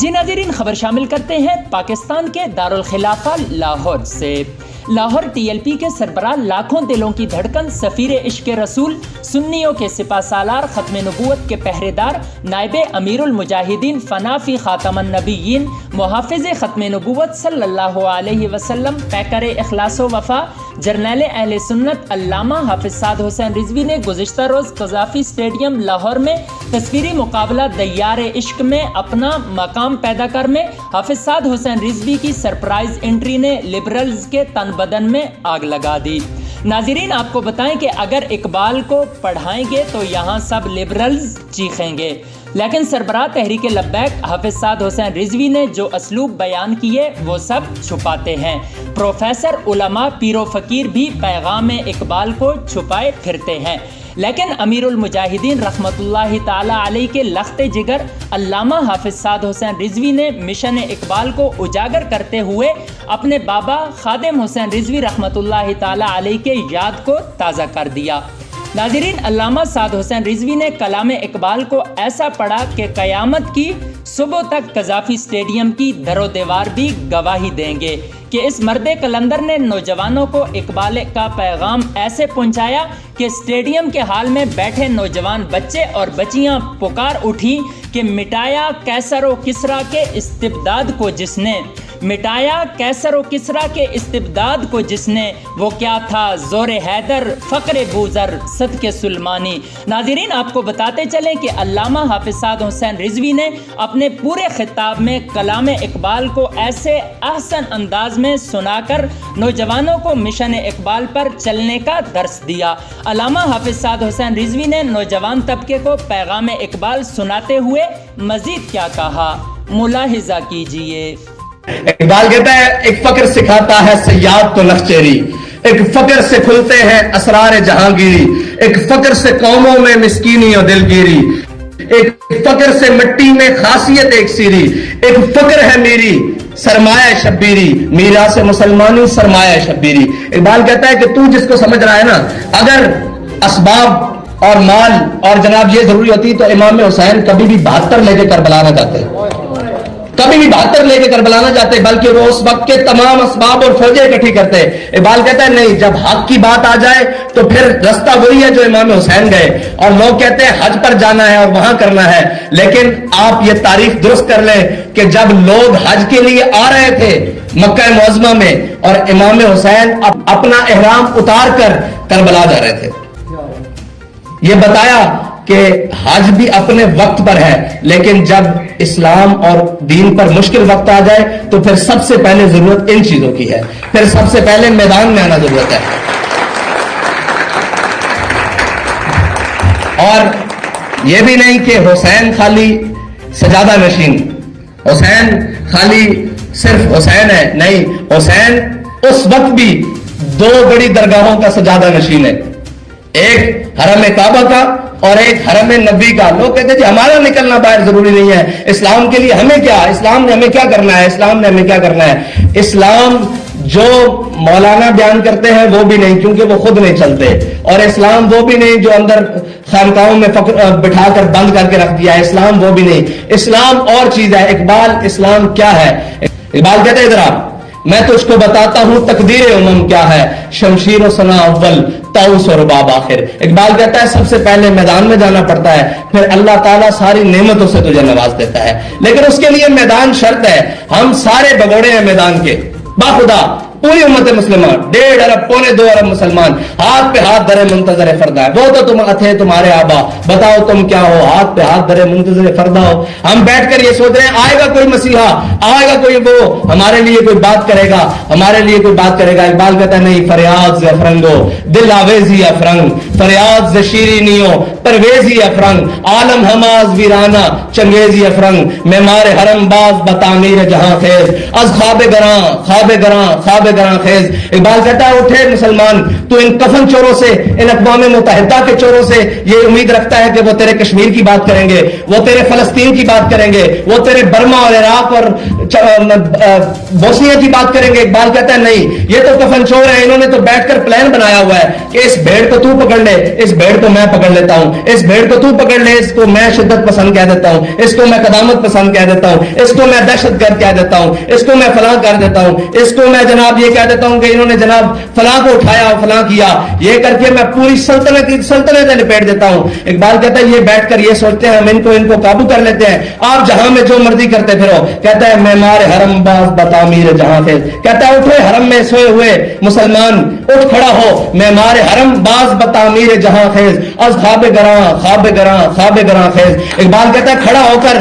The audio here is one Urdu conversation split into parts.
جی ناظرین، خبر شامل کرتے ہیں پاکستان کے دارالخلافہ لاہور سے۔ لاہور ٹی ایل پی کے سربراہ، لاکھوں دلوں کی دھڑکن، سفیر عشق رسول، سنیوں کے سپہ سالار، ختم نبوت کے پہرے دار، نائب امیر المجاہدین، فنا فی خاتم النبیین، محافظ ختم نبوت صلی اللہ علیہ وسلم، پیکر اخلاص و وفا، جرنیل اہل سنت علامہ حافظ سعد حسین رضوی نے گزشتہ روز قذافی اسٹیڈیم لاہور میں تصویری مقابلہ دیار عشق میں اپنا مقام پیدا کر میں حافظ سعد حسین رضوی کی سرپرائز انٹری نے لبرلز کے تن بدن میں آگ لگا دی۔ ناظرین، آپ کو بتائیں کہ اگر اقبال کو پڑھائیں گے تو یہاں سب لبرلز چیخیں گے، لیکن سربراہ تحریک لبیک حافظ سعد حسین رضوی نے جو اسلوب بیان کیے وہ سب چھپاتے ہیں۔ پروفیسر، علماء، پیر و فقیر بھی پیغام اقبال کو چھپائے پھرتے ہیں، لیکن امیر المجاہدین رحمۃ اللہ تعالی علیہ کے لخت جگر علامہ حافظ سعد حسین رضوی نے مشن اقبال کو اجاگر کرتے ہوئے اپنے بابا خادم حسین رضوی رحمۃ اللہ تعالی علیہ کے یاد کو تازہ کر دیا۔ ناظرین، علامہ سعد حسین رضوی نے کلام اقبال کو ایسا پڑھا کہ قیامت کی صبح تک قذافی اسٹیڈیم کی در و دیوار بھی گواہی دیں گے کہ اس مرد کلندر نے نوجوانوں کو اقبال کا پیغام ایسے پہنچایا کہ اسٹیڈیم کے حال میں بیٹھے نوجوان بچے اور بچیاں پکار اٹھی کہ مٹایا کیسر و کسریٰ کے استبداد کو جس نے، مٹایا کیسر و کسریٰ کے استبداد کو جس نے، وہ کیا تھا زور حیدر فقر بوذر صدق سلمانی۔ ناظرین، آپ کو بتاتے چلیں کہ علامہ حافظ سعد حسین رضوی نے اپنے پورے خطاب میں کلام اقبال کو ایسے احسن انداز میں سنا کر نوجوانوں کو مشن اقبال پر چلنے کا درس دیا۔ علامہ حافظ سعد حسین رضوی نے نوجوان طبقے کو پیغام اقبال سناتے ہوئے مزید کیا کہا، ملاحظہ کیجیے۔ اقبال کہتا ہے، ایک فقر سکھاتا ہے صیاد تو نخچیری، ایک فقر سے کھلتے ہیں اسرار جہانگیری، ایک فقر سے قوموں میں مسکینی و دلگیری، ایک فقر سے مٹی میں خاصیت ایک سیری، ایک فقر ہے میری سرمایہ شبیری، میراث مسلمانی سرمایہ شبیری۔ اقبال کہتا ہے کہ تو جس کو سمجھ رہا ہے نا، اگر اسباب اور مال اور جناب یہ ضروری ہوتی تو امام حسین کبھی بھی 72 لے کے کربلا نہ جاتے، کبھی بھی 72 لے کے کربلا نہ جاتے، بلکہ وہ اس وقت کے تمام اسباب اور فوجیں اکٹھی کرتے۔ اقبال کہتا ہے نہیں، جب حق کی بات آ جائے تو پھر رستہ وہی ہے جو امام حسین گئے، اور لوگ کہتے ہیں حج پر جانا ہے اور وہاں کرنا ہے، لیکن آپ یہ تاریخ درست کر لیں کہ جب لوگ حج کے لیے آ رہے تھے مکہ معظمہ میں اور امام حسین اپنا احرام اتار کر کربلا جا رہے تھے، یہ بتایا کہ حج بھی اپنے وقت پر ہے، لیکن جب اسلام اور دین پر مشکل وقت آ جائے تو پھر سب سے پہلے ضرورت ان چیزوں کی ہے، پھر سب سے پہلے میدان میں آنا ضرورت ہے۔ اور یہ بھی نہیں کہ حسین خالی سجادہ نشین، حسین خالی صرف حسین ہے، نہیں، حسین اس وقت بھی 2 بڑی درگاہوں کا سجادہ نشین ہے، ایک حرم کعبہ کا اور ایک حرم نبی کا۔ لوگ کہتے ہیں جی ہمارا نکلنا باہر ضروری نہیں ہے، اسلام کے لیے ہمیں کیا، اسلام نے ہمیں کیا کرنا ہے، اسلام نے ہمیں کیا کرنا ہے۔ اسلام جو مولانا بیان کرتے ہیں وہ بھی نہیں، کیونکہ وہ خود نہیں چلتے، اور اسلام وہ بھی نہیں جو اندر خانقاہوں میں بٹھا کر بند کر کے رکھ دیا ہے، اسلام وہ بھی نہیں، اسلام اور چیز ہے۔ اقبال اسلام کیا ہے؟ اقبال کہتے ہیں ادھر آپ، میں تجھ کو بتاتا ہوں تقدیر امم کیا ہے، شمشیر و ثنا اول طاؤس و رباب آخر۔ اقبال کہتا ہے سب سے پہلے میدان میں جانا پڑتا ہے، پھر اللہ تعالیٰ ساری نعمتوں سے تجھے نواز دیتا ہے، لیکن اس کے لیے میدان شرط ہے۔ ہم سارے بگوڑے ہیں میدان کے، باخدا پوری امت مسلمہ 1.5 ارب 2.25 ارب مسلمان ہاتھ پہ ہاتھ درے منتظر فردا ہے۔ وہ تو تم تھے تمہارے آبا، بتاؤ تم کیا ہو، ہاتھ پہ ہاتھ درے منتظر فردا ہو۔ ہم بیٹھ کر یہ سوچ رہے ہیں آئے گا کوئی مسیحا، آئے گا کوئی وہ ہمارے لیے کوئی بات کرے گا، ہمارے لیے کوئی بات کرے گا۔ اقبال کہتا ہے نہیں، فریاد ز افرنگو دل آویزی افرنگ، فریاد ز شیرینیوں پرویزی افرنگ، عالم ہماز ویرانہ چنگیزی افرنگ، معمار حرم باز بتعمیر جہاں خیز، از خواب گراں خواب گراں خیز. اقبال کہتا ہے اٹھے مسلمان, تو ان کفن چوروں سے, ان اقوام متحدہ کے چوروں سے یہ امید رکھتا ہے کہ وہ تیرے کشمیر کی بات کریں گے, وہ تیرے فلسطین کی بات کریں گے, وہ تیرے برما اور عراق اور بوسنیا کی بات کریں گے. اقبال کہتا ہے نہیں, یہ تو کفن چور ہیں, انہوں نے تو بیٹھ کر پلان بنایا ہوا ہے کہ اس بھیڑ کو تو پکڑ لے, اس بھیڑ کو میں پکڑ لیتا ہوں, اس بھیڑ کو تو پکڑ لے, اس کو میں شدت پسند کہہ دیتا ہوں, اس کو میں قدامت پسند کہہ دیتا ہوں, اس کو میں دہشت گرد کہہ دیتا ہوں, اس کو میں فلاں کر دیتا ہوں, اس کو میں جناب یہ کہہ دیتا ہوں کہ انہوں نے جناب فلاں کو اٹھایا اور فلاں کیا, یہ کر کے میں پوری سلطنت لپیٹ دیتا ہوں. اقبال کہتا ہے یہ بیٹھ کر یہ سوچتے ہیں ہم ان کو قابو کر لیتے ہیں, آپ جہاں میں جو مرضی کرتے پھرو. کہتا ہے معمار حرم باز بتعمیر جہاں خیز. کہتا ہے اٹھے حرم میں سوئے ہوئے مسلمان, اٹھ کھڑا ہو, معمار حرم باز بتعمیر جہاں خیز, از خواب گراں خواب گراں خواب گراں خیز. اقبال کہتا ہے کھڑا ہو کر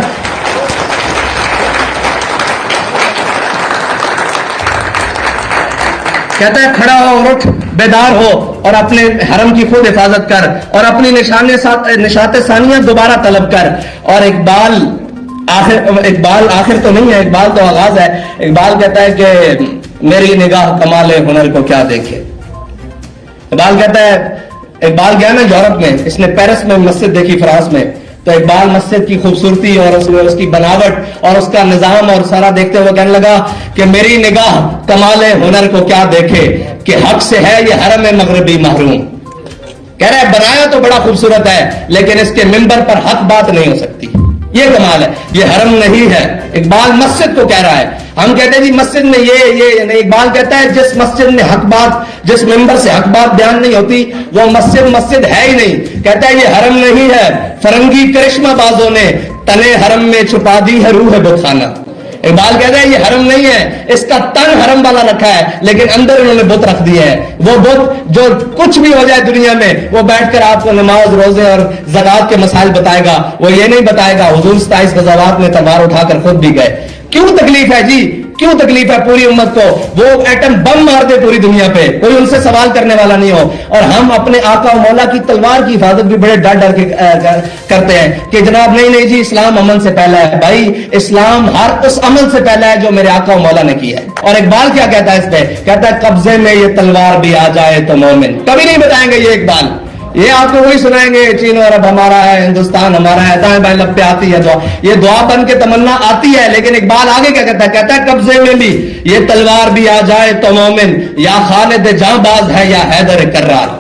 کہتا ہے کھڑا ہو, اٹھ, بیدار ہو اور اپنے حرم کی خود حفاظت کر اور اپنی نشات ثانیہ دوبارہ طلب کر. اور اقبال آخر تو نہیں ہے, اقبال تو آغاز ہے. اقبال کہتا ہے کہ میری نگاہ کمال ہنر کو کیا دیکھے. اقبال کہتا ہے, اقبال گیا نا یورپ میں, اس نے پیرس میں مسجد دیکھی فرانس میں, تو اقبال مسجد کی خوبصورتی اور اس کی بناوٹ اور اس کا نظام اور سارا دیکھتے ہوئے کہنے لگا کہ میری نگاہ کمال ہنر کو کیا دیکھے کہ حق سے ہے یہ حرم مغربی محروم. کہہ رہا ہے بنایا تو بڑا خوبصورت ہے لیکن اس کے منبر پر حق بات نہیں ہو سکتی. یہ کمال ہے, یہ حرم نہیں ہے. اقبال مسجد کو کہہ رہا ہے. ہم کہتے ہیں جی مسجد میں یہ نہیں. اقبال کہتا ہے جس مسجد میں حق بات, جس ممبر سے حق بات بیان نہیں ہوتی وہ مسجد ہے ہی نہیں. کہتا ہے یہ حرم نہیں ہے, فرنگی کرشمہ بازوں نے تنے حرم میں چھپا دی ہے روح بت خانہ. اقبال کہتا ہے یہ حرم نہیں ہے, اس کا تن حرم والا رکھا ہے لیکن اندر انہوں نے بت رکھ دیے ہیں. وہ بت جو کچھ بھی ہو جائے دنیا میں وہ بیٹھ کر آپ کو نماز روزے اور زکات کے مسائل بتائے گا, وہ یہ نہیں بتائے گا حضور 27 غزوات میں تلوار اٹھا کر خود بھی گئے. کیوں تکلیف ہے جی, کیوں تکلیف ہے پوری امت کو؟ وہ ایٹم بم مار دے پوری دنیا پہ, کوئی ان سے سوال کرنے والا نہیں ہو, اور ہم اپنے آقا و مولا کی تلوار کی حفاظت بھی بڑے ڈر ڈر کے کرتے ہیں کہ جناب نہیں جی اسلام امن سے پہلا ہے. بھائی اسلام ہر اس عمل سے پہلا ہے جو میرے آقا و مولا نے کیا ہے. اور اقبال کیا کہتا ہے اس پہ, کہتا ہے قبضے میں یہ تلوار بھی آ جائے تو مومن. کبھی نہیں بتائیں گے یہ اقبال, یہ آپ کو وہی سنائیں گے چین اور عرب ہمارا ہے, ہندوستان ہمارا ہے, دائیں بائیں لب پہ آتی ہے دعا, یہ دعا بن کے تمنا آتی ہے. لیکن اقبال آگے کیا کہتا ہے, کہتا ہے قبضے میں بھی یہ تلوار بھی آ جائے تو مومن, یا خالد جاں باز ہے یا حیدر کرار.